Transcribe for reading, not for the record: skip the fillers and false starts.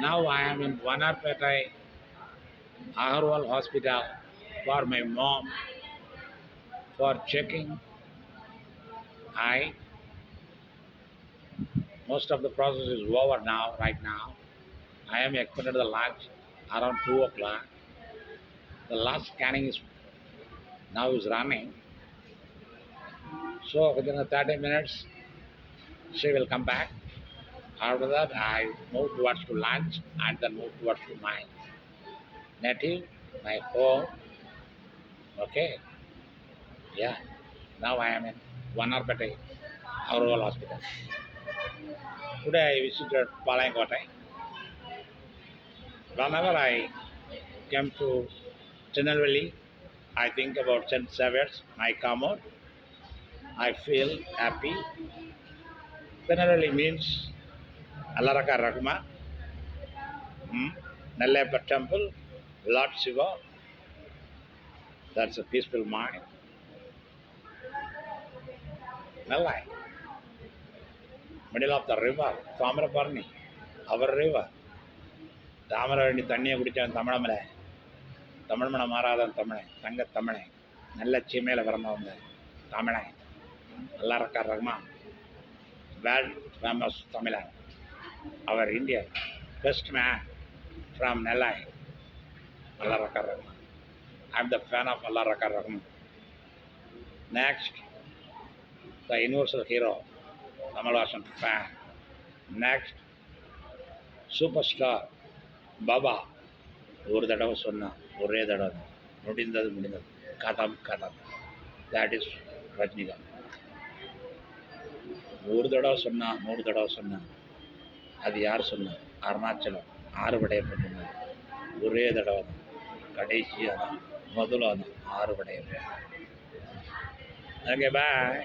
Now I am in Vanarpetai Agarwal Hospital for my mom for checking eye. Most of the process is over now, right now. I am expected the lunch around 2 o'clock. The last scanning is now is running. So within the 30 minutes, she will come back. After that, I move towards to lunch and then move towards to my native, my home. Okay, yeah. Now I am in Vanarpete Rural Hospital. Today I visited Palankotai. Whenever I came to Tirunelveli, I think about St. Xavier's. I come out, I feel happy. Tirunelveli means Alaraka Ragma, Nellappa Temple, Lord Shiva. That's a peaceful mind. Nellai, middle of the river, Tamarabarni, our river. Thamirabarani தண்ணியை குடித்தான் தமிழமலை தமிழ்மணம் மாறாதான் தமிழன் தங்க தமிழன் நல்ல சீமையில் பிறந்தவங்க தமிழன் நல்லா இருக்கார் Rahman world famous தமிழன் அவர் India best man from Nellai நல்லா இருக்கார் Rahman I am the fan of Allah Rakha Rahman next the universal hero Kamal Haasan fan next superstar Baba ஒரு தடவை சொன்னான் ஒரே தடவை முடிந்தது முடிந்தது கதம் கதம் தேட் இஸ் ரஜினிகாந்த் ஒரு தடவை சொன்னான் 100 தடவை சொன்னான் அது யார் சொன்னா அருணாச்சலம் ஆறுபடையப்பட்டிருந்தது ஒரே தடவை தான் கடைசியாக தான் முதல்ல தான் ஆறுபடையப்பட்ட ஓகே பாய்